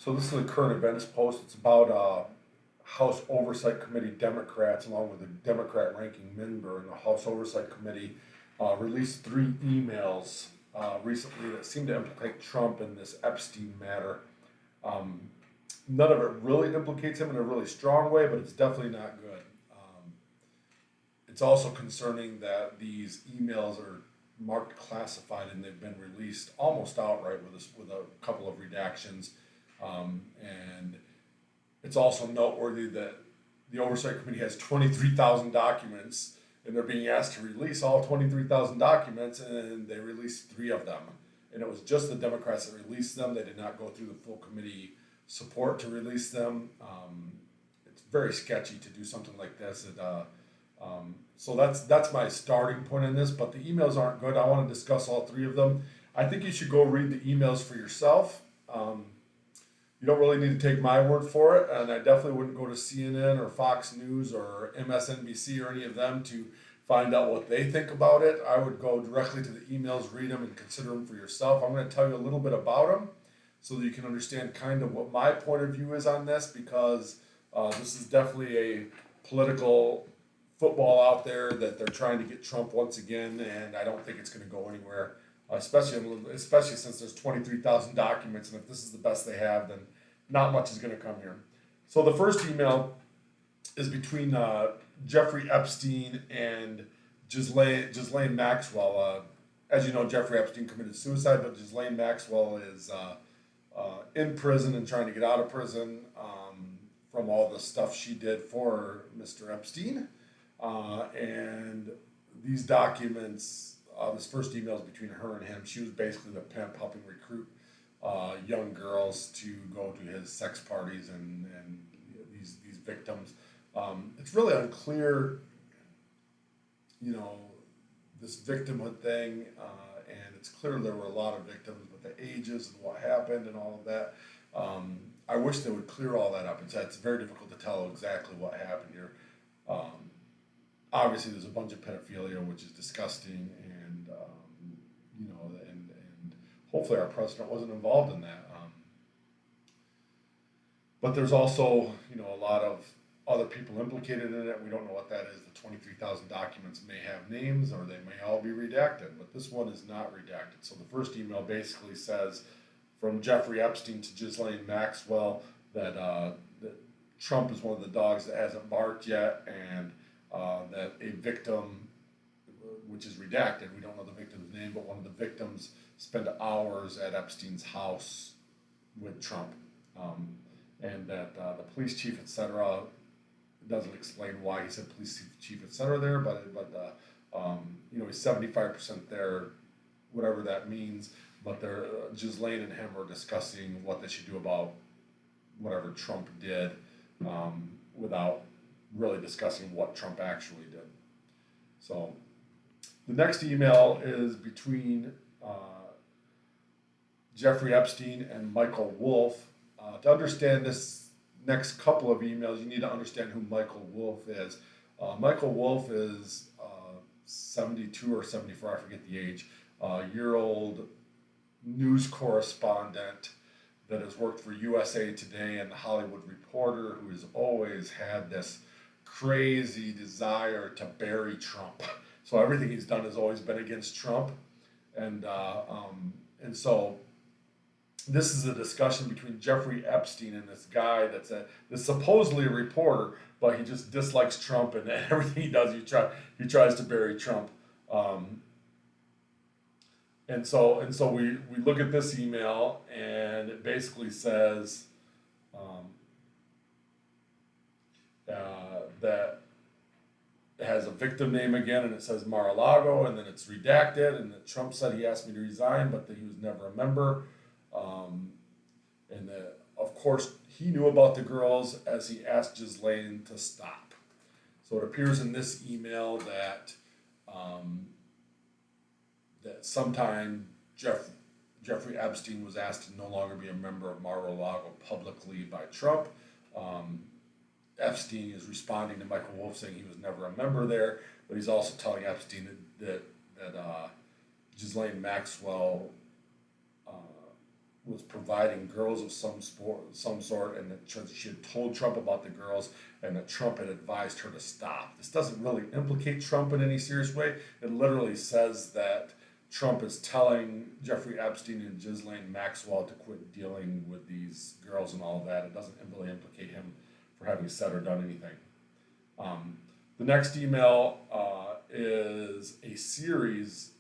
So this is a current events post. It's about House Oversight Committee Democrats, along with a Democrat ranking member in the House Oversight Committee, released three emails recently that seem to implicate Trump in this Epstein matter. Um, None of it really implicates him in a really strong way, but it's definitely not good. It's also concerning that these emails are marked classified and they've been released almost outright with a couple of redactions. And it's also noteworthy that the Oversight Committee has 23,000 documents and they're being asked to release all 23,000 documents, and they released three of them. And it was just the Democrats that released them. They did not go through the full committee support to release them. It's very sketchy to do something like this. So that's my starting point in this. But the emails aren't good. I want to discuss all three of them. I think you should go read the emails for yourself. You don't really need to take my word for it, and I definitely wouldn't go to CNN or Fox News or MSNBC or any of them to find out what they think about it. I would go directly to the emails, read them, and consider them for yourself. I'm going to tell you a little bit about them so that you can understand kind of what my point of view is on this, because this is definitely a political football out there that they're trying to get Trump once again, and I don't think it's going to go anywhere. Especially since there's 23,000 documents, and if this is the best they have, then not much is going to come here. So the first email is between Jeffrey Epstein and Ghislaine Maxwell. As you know, Jeffrey Epstein committed suicide, but Ghislaine Maxwell is in prison and trying to get out of prison from all the stuff she did for Mr. Epstein. And these documents, this first email is between her and him. She was basically the pimp helping recruit young girls to go to his sex parties and these victims. It's really unclear, this victimhood thing, and it's clear there were a lot of victims, but the ages and what happened and all of that. I wish they would clear all that up. It's very difficult to tell exactly what happened here. Obviously, there's a bunch of pedophilia, which is disgusting, and and hopefully our president wasn't involved in that. But there's also, a lot of other people implicated in it. We don't know what that is. The 23,000 documents may have names, or they may all be redacted, but this one is not redacted. So the first email basically says, from Jeffrey Epstein to Ghislaine Maxwell, that Trump is one of the dogs that hasn't barked yet, and that a victim, which is redacted, we don't know the victim's name, but one of the victims spent hours at Epstein's house with Trump, and that the police chief, etc., doesn't explain why he said police chief, etc. there, but he's 75% there, whatever that means. But Ghislaine and him are discussing what they should do about whatever Trump did, without really discussing what Trump actually did. So the next email is between Jeffrey Epstein and Michael Wolff. To understand this next couple of emails, you need to understand who Michael Wolff is. Michael Wolff is 72 or 74, I forget the age, year-old news correspondent that has worked for USA Today and The Hollywood Reporter, who has always had this crazy desire to bury Trump. So everything he's done has always been against Trump, and so this is a discussion between Jeffrey Epstein and this guy that's supposedly a reporter, but he just dislikes Trump, and everything he does, he tries to bury Trump. And so we look at this email, and it basically says that it has a victim name again, and it says Mar-a-Lago, and then it's redacted, and that Trump said he asked me to resign, but that he was never a member. And that, of course, he knew about the girls as he asked Ghislaine to stop. So it appears in this email that sometime Jeffrey Epstein was asked to no longer be a member of Mar-a-Lago publicly by Trump. Epstein is responding to Michael Wolff saying he was never a member there, but he's also telling Epstein that Ghislaine Maxwell was providing girls of some sort, and that she had told Trump about the girls, and that Trump had advised her to stop. This doesn't really implicate Trump in any serious way. It literally says that Trump is telling Jeffrey Epstein and Ghislaine Maxwell to quit dealing with these girls and all of that. It doesn't really implicate him for having said or done anything. The next email is a series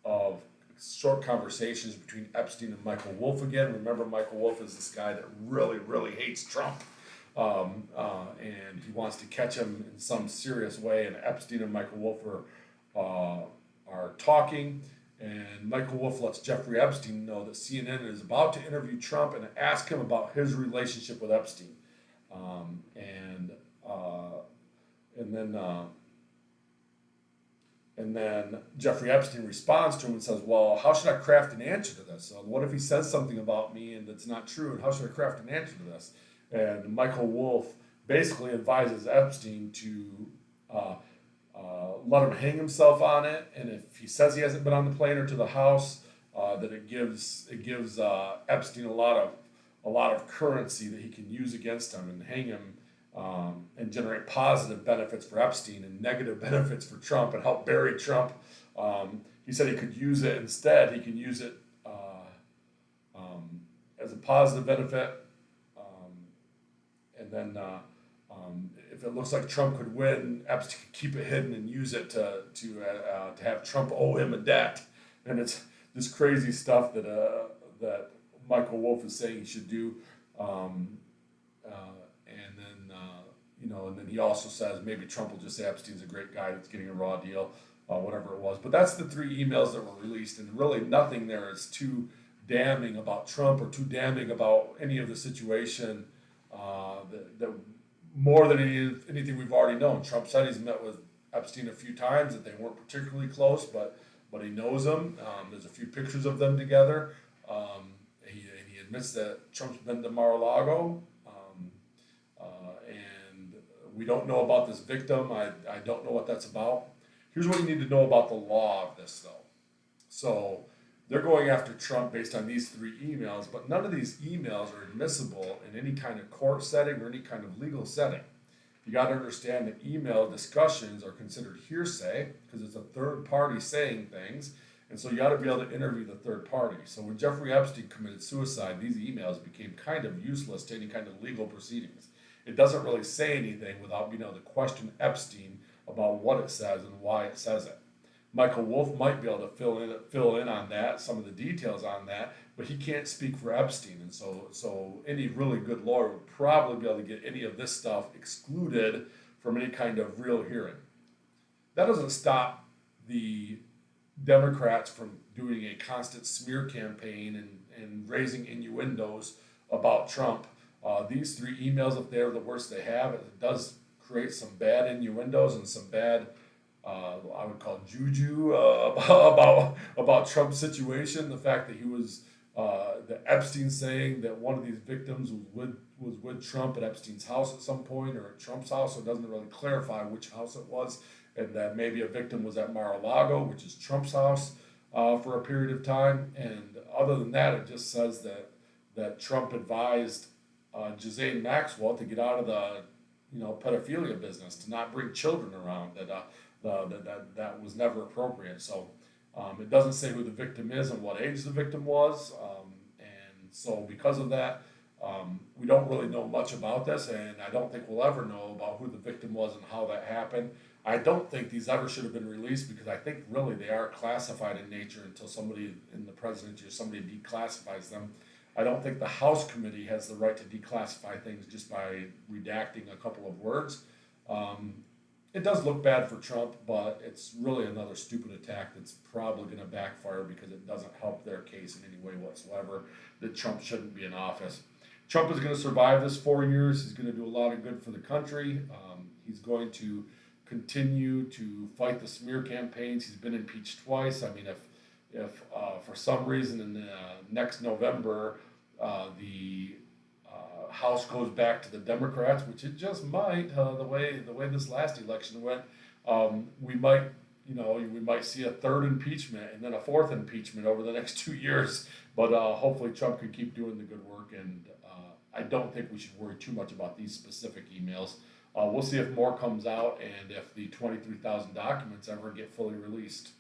of short conversations between Epstein and Michael Wolff again. Remember, Michael Wolff is this guy that really, really hates Trump. And he wants to catch him in some serious way. And Epstein and Michael Wolff are talking. And Michael Wolff lets Jeffrey Epstein know that CNN is about to interview Trump and ask him about his relationship with Epstein. And then Jeffrey Epstein responds to him and says, well, how should I craft an answer to this? What if he says something about me and that's not true? And how should I craft an answer to this? And Michael Wolff basically advises Epstein to let him hang himself on it. And if he says he hasn't been on the plane or to the house, that it gives Epstein a lot of currency that he can use against him and hang him. And generate positive benefits for Epstein and negative benefits for Trump and help bury Trump. He said he could use it instead. He could use it as a positive benefit. And then if it looks like Trump could win, Epstein could keep it hidden and use it to have Trump owe him a debt. And it's this crazy stuff that Michael Wolff is saying he should do. And then he also says maybe Trump will just say Epstein's a great guy that's getting a raw deal, whatever it was. But that's the 3 emails that were released, and really nothing there is too damning about Trump or too damning about any of the situation that more than anything we've already known. Trump said he's met with Epstein a few times, that they weren't particularly close, but he knows him. There's a few pictures of them together. He admits that Trump's been to Mar-a-Lago. We don't know about this victim. I don't know what that's about. Here's what you need to know about the law of this, though. So they're going after Trump based on these 3 emails, but none of these emails are admissible in any kind of court setting or any kind of legal setting. You got to understand that email discussions are considered hearsay because it's a third party saying things, and so you got to be able to interview the third party. So when Jeffrey Epstein committed suicide, these emails became kind of useless to any kind of legal proceedings. It doesn't really say anything without being able to question Epstein about what it says and why it says it. Michael Wolff might be able to fill in on that, some of the details on that, but he can't speak for Epstein, and so any really good lawyer would probably be able to get any of this stuff excluded from any kind of real hearing. That doesn't stop the Democrats from doing a constant smear campaign and raising innuendos about Trump. These 3 emails, if they're the worst they have, it does create some bad innuendos and some bad, I would call juju about Trump's situation. The fact that he was, that Epstein saying that one of these victims was with Trump at Epstein's house at some point or at Trump's house, so it doesn't really clarify which house it was, and that maybe a victim was at Mar-a-Lago, which is Trump's house, for a period of time. And other than that, it just says that Trump advised Ghislaine Maxwell to get out of the pedophilia business, to not bring children around, that was never appropriate. So it doesn't say who the victim is and what age the victim was, and so because of that, we don't really know much about this, and I don't think we'll ever know about who the victim was and how that happened. I don't think these ever should have been released because I think really they are classified in nature until somebody in the presidency or somebody declassifies them. I don't think the House committee has the right to declassify things just by redacting a couple of words. It does look bad for Trump, but it's really another stupid attack that's probably going to backfire because it doesn't help their case in any way whatsoever that Trump shouldn't be in office. Trump is going to survive this 4 years. He's going to do a lot of good for the country. He's going to continue to fight the smear campaigns. He's been impeached twice. I mean, if for some reason in next November the House goes back to the Democrats, which it just might, the way this last election went, we might see a 3rd impeachment and then a 4th impeachment over the next 2 years But hopefully Trump can keep doing the good work, and I don't think we should worry too much about these specific emails. We'll see if more comes out and if the 23,000 documents ever get fully released.